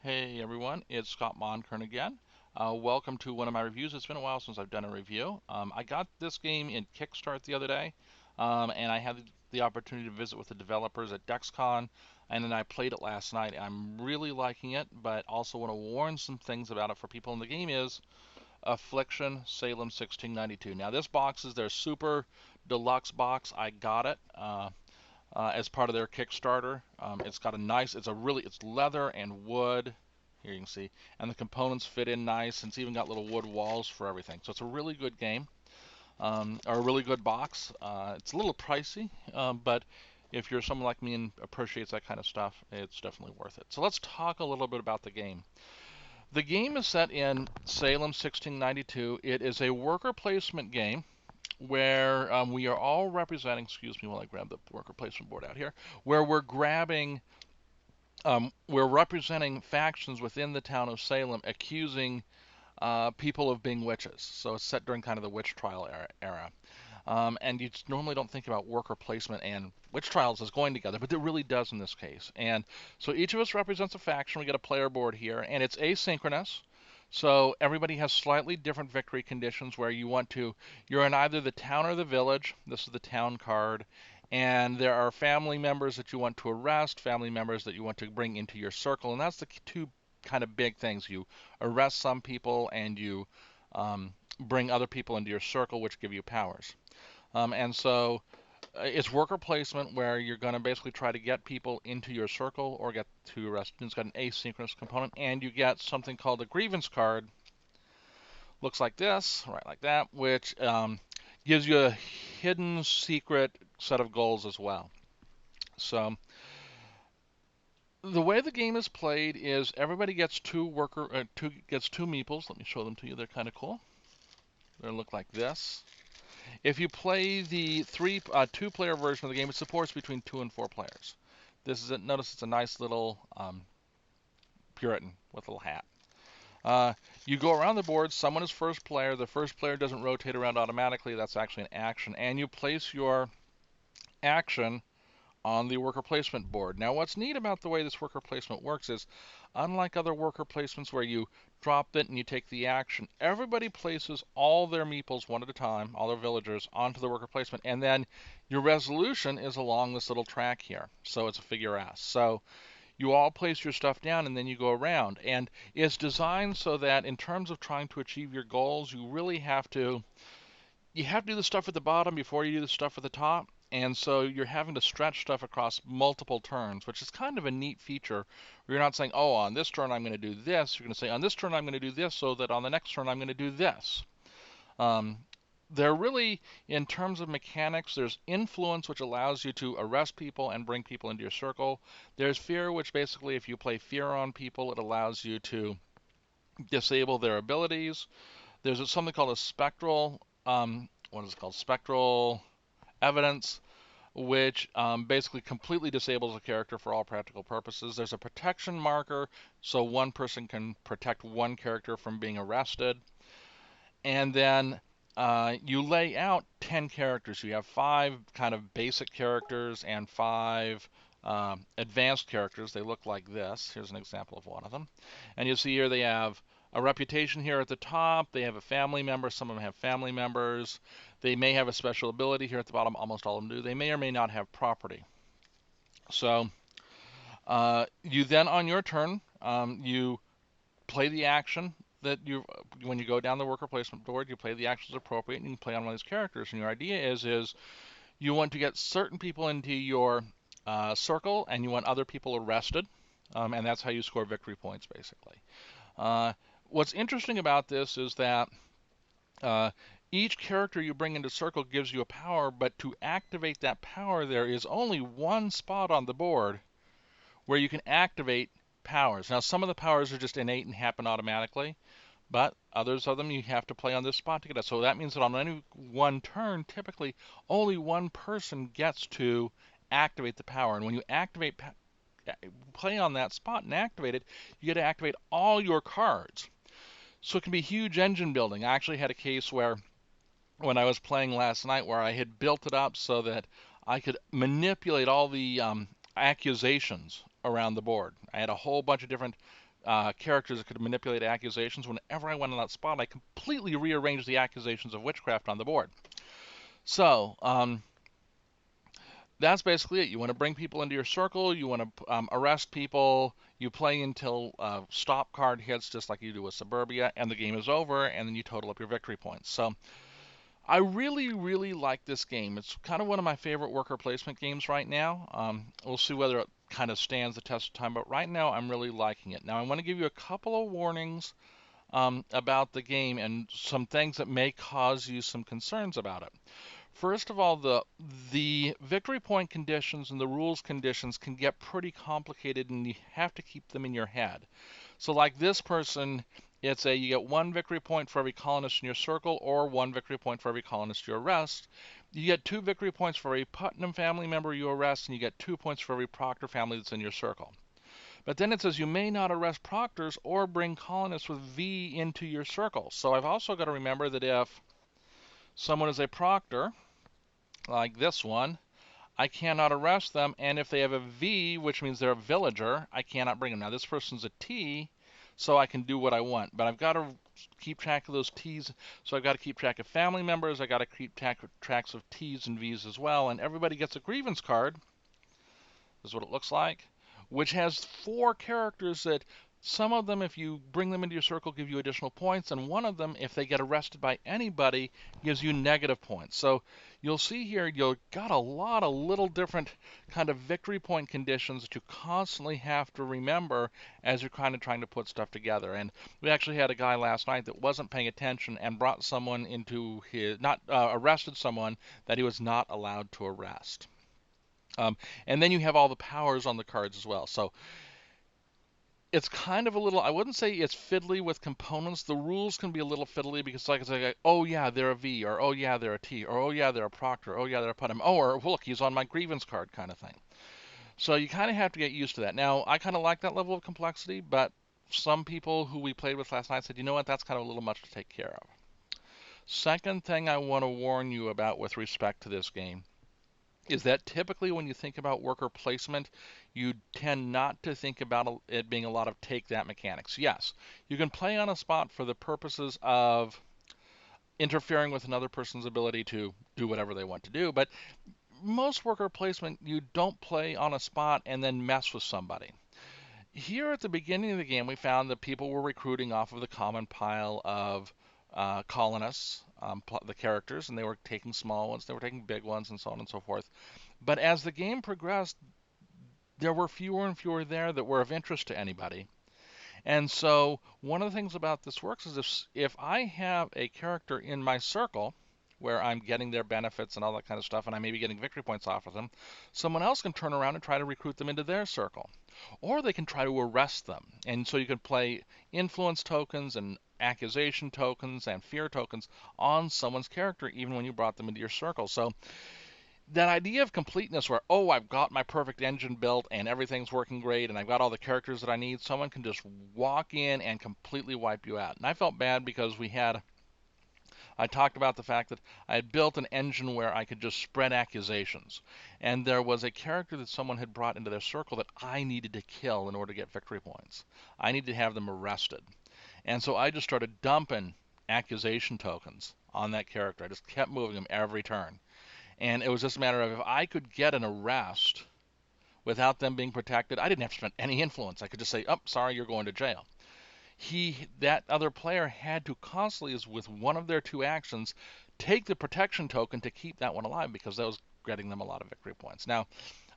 Hey everyone, it's Scott Monkern again. Welcome to one of my reviews. It's been a while since I've done a review. I got this game in Kickstart the other day, and I had the opportunity to visit with the developers at DexCon, and then I played it last night. I'm really liking it, but also want to warn some things about it for people. And the game is Affliction, Salem 1692. Now this box is their super deluxe box. I got it. As part of their Kickstarter. It's got a nice, it's leather and wood. Here you can see, and the components fit in nice, and it's even got little wood walls for everything. So it's a really good game, or a really good box. It's a little pricey, but if you're someone like me and appreciates that kind of stuff, it's definitely worth it. So let's talk a little bit about the game. The game is set in Salem 1692. It is a worker placement game where we are all representing, excuse me while I grab the worker placement board out here, where we're representing factions within the town of Salem accusing people of being witches. So it's set during kind of the witch trial era. And you normally don't think about worker placement and witch trials as going together, but it really does in this case. And so each of us represents a faction. We get a player board here, and it's asynchronous. So everybody has slightly different victory conditions where you're in either the town or the village. This is the town card. And there are family members that you want to arrest, family members that you want to bring into your circle. And that's the two kind of big things. You arrest some people and you bring other people into your circle, which give you powers. And so it's worker placement where you're going to basically try to get people into your circle or get to arrest. It's got an asynchronous component, and you get something called a grievance card. Looks like this, right like that, which gives you a hidden secret set of goals as well. So the way the game is played is everybody gets two meeples. Let me show them to you. They're kind of cool. They look like this. If you play the two-player version of the game, it supports between 2 and 4 players. This is notice it's a nice little Puritan with a little hat. You go around the board. Someone is first player. The first player doesn't rotate around automatically. That's actually an action, and you place your action on the worker placement board. Now, what's neat about the way this worker placement works is, unlike other worker placements where you drop it and you take the action, everybody places all their meeples one at a time, all their villagers, onto the worker placement, and then your resolution is along this little track here. So it's a figure S. So you all place your stuff down and then you go around. And it's designed so that in terms of trying to achieve your goals, you have to do the stuff at the bottom before you do the stuff at the top. And so you're having to stretch stuff across multiple turns, which is kind of a neat feature. Where you're not saying, oh, on this turn I'm going to do this. You're going to say, on this turn I'm going to do this, so that on the next turn I'm going to do this. Um, they're really, in terms of mechanics, there's influence, which allows you to arrest people and bring people into your circle. There's fear, which basically, if you play fear on people, it allows you to disable their abilities. There's something called a spectral, what is it called? Spectral evidence, which basically completely disables a character for all practical purposes. There's a protection marker, so one person can protect one character from being arrested. And then you lay out 10 characters. You have 5 kind of basic characters and 5 advanced characters. They look like this. Here's an example of one of them. And you see here they have a reputation here at the top. They have a family member. Some of them have family members. They may have a special ability here at the bottom. Almost all of them do. They may or may not have property. So you then, on your turn, you play the action that when you go down the worker placement board, you play the actions appropriate, and you can play on one of these characters. And your idea is you want to get certain people into your circle, and you want other people arrested, and that's how you score victory points, basically. Uh, what's interesting about this is that uh, each character you bring into circle gives you a power, but to activate that power, there is only one spot on the board where you can activate powers. Now, some of the powers are just innate and happen automatically, but others of them you have to play on this spot to get it. So that means that on any one turn, typically only one person gets to activate the power. And when you play on that spot and activate it, you get to activate all your cards. So it can be huge engine building. I actually had a case where when I was playing last night where I had built it up so that I could manipulate all the accusations around the board. I had a whole bunch of different characters that could manipulate accusations. Whenever I went on that spot, I completely rearranged the accusations of witchcraft on the board. So that's basically it. You want to bring people into your circle. You want to arrest people. You play until stop card hits, just like you do with Suburbia, and the game is over, and then you total up your victory points. So I really, really like this game. It's kind of one of my favorite worker placement games right now. We'll see whether it kind of stands the test of time, but right now I'm really liking it. Now I want to give you a couple of warnings about the game and some things that may cause you some concerns about it. First of all, the victory point conditions and the rules conditions can get pretty complicated, and you have to keep them in your head. So like this person, it's you get 1 victory point for every colonist in your circle, or 1 victory point for every colonist you arrest. You get 2 victory points for every Putnam family member you arrest, and you get 2 points for every Proctor family that's in your circle. But then it says you may not arrest proctors or bring colonists with V into your circle. So I've also got to remember that if someone is a proctor, like this one, I cannot arrest them, and if they have a V, which means they're a villager, I cannot bring them. Now, this person's a T, so I can do what I want, but I've got to keep track of those T's, so I've got to keep track of family members, I've got to keep tracks of T's and V's as well, and everybody gets a grievance card. This is what it looks like, which has 4 characters that some of them, if you bring them into your circle, give you additional points, and one of them, if they get arrested by anybody, gives you negative points. So you'll see here, you've got a lot of little different kind of victory point conditions that you constantly have to remember as you're kind of trying to put stuff together. And we actually had a guy last night that wasn't paying attention and brought someone into his, not arrested someone that he was not allowed to arrest. And then you have all the powers on the cards as well. So it's kind of a little, I wouldn't say it's fiddly with components. The rules can be a little fiddly because like it's like, oh yeah, they're a V, or oh yeah, they're a T, or oh yeah, they're a proctor, oh yeah, they're a Putnam, oh, or look, he's on my grievance card kind of thing. So you kind of have to get used to that. Now, I kind of like that level of complexity, but some people who we played with last night said, you know what, that's kind of a little much to take care of. Second thing I want to warn you about with respect to this game is that typically when you think about worker placement, you tend not to think about it being a lot of take that mechanics. Yes, you can play on a spot for the purposes of interfering with another person's ability to do whatever they want to do, but most worker placement, you don't play on a spot and then mess with somebody. Here at the beginning of the game, we found that people were recruiting off of the common pile of colonists, the characters, and they were taking small ones, they were taking big ones, and so on and so forth. But as the game progressed, there were fewer and fewer there that were of interest to anybody. And so one of the things about this works is if I have a character in my circle where I'm getting their benefits and all that kind of stuff, and I may be getting victory points off of them, someone else can turn around and try to recruit them into their circle. Or they can try to arrest them. And so you can play influence tokens and accusation tokens and fear tokens on someone's character even when you brought them into your circle. So that idea of completeness where, oh, I've got my perfect engine built and everything's working great and I've got all the characters that I need, someone can just walk in and completely wipe you out. And I felt bad because I talked about the fact that I had built an engine where I could just spread accusations. And there was a character that someone had brought into their circle that I needed to kill in order to get victory points. I needed to have them arrested. And so I just started dumping accusation tokens on that character. I just kept moving them every turn. And it was just a matter of if I could get an arrest without them being protected, I didn't have to spend any influence. I could just say, oh, sorry, you're going to jail. That other player had to constantly, as with one of their 2 actions, take the protection token to keep that one alive because that was getting them a lot of victory points. Now,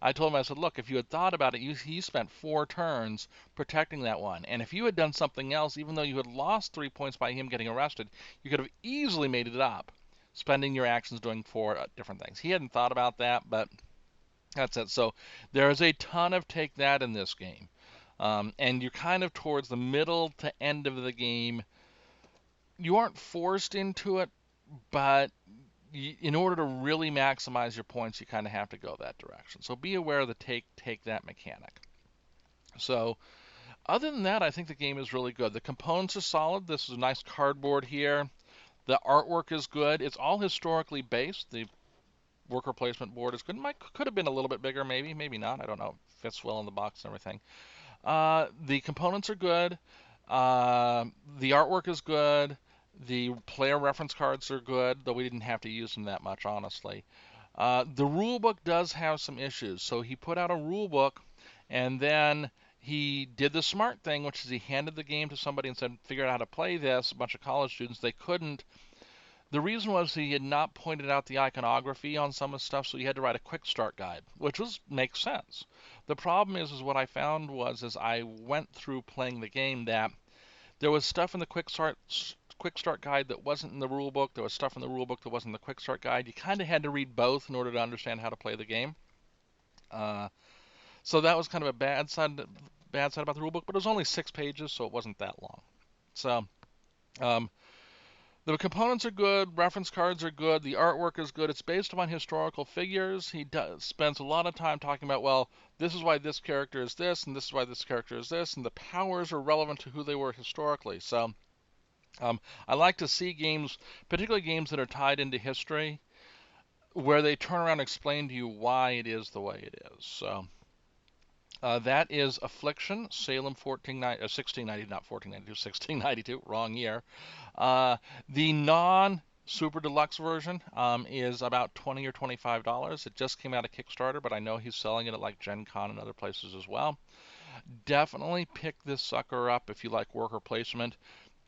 I told him, I said, look, if you had thought about it, he spent 4 turns protecting that one. And if you had done something else, even though you had lost 3 points by him getting arrested, you could have easily made it up, spending your actions doing 4 different things. He hadn't thought about that, but that's it. So there is a ton of take that in this game. And you're kind of towards the middle to end of the game. You aren't forced into it, but in order to really maximize your points, you kind of have to go that direction. So be aware of the take that mechanic. So other than that, I think the game is really good. The components are solid. This is a nice cardboard here. The artwork is good. It's all historically based. The worker placement board is good. Could have been a little bit bigger, maybe not. I don't know. Fits well in the box and everything. The components are good. Uh, the artwork is good. The player reference cards are good, though we didn't have to use them that much, honestly. The rule book does have some issues. So he put out a rule book, and then he did the smart thing, which is he handed the game to somebody and said, figure out how to play this. A bunch of college students, they couldn't. The reason was he had not pointed out the iconography on some of the stuff, so he had to write a quick start guide, which makes sense. The problem is what I found was as I went through playing the game that there was stuff in the quick start guide that wasn't in the rule book. There was stuff in the rule book that wasn't in the quick start guide. You kind of had to read both in order to understand how to play the game. Uh, so that was kind of a bad side about the rule book, but it was only 6 pages, so it wasn't that long. So um, the components are good, reference cards are good, the artwork is good. It's based upon historical figures. He spends a lot of time talking about, well, this is why this character is this, and this is why this character is this, and the powers are relevant to who they were historically. So I like to see games, particularly games that are tied into history, where they turn around and explain to you why it is the way it is. So that is Affliction, Salem 1690, not 1492, 1692, wrong year. The non Super Deluxe version is about $20 or $25. It just came out of Kickstarter, but I know he's selling it at like Gen Con and other places as well. Definitely pick this sucker up if you like worker placement,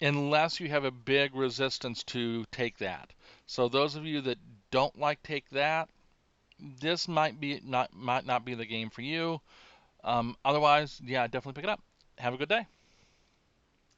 unless you have a big resistance to take that. So those of you that don't like take that, this might not be the game for you. Otherwise, yeah, definitely pick it up. Have a good day.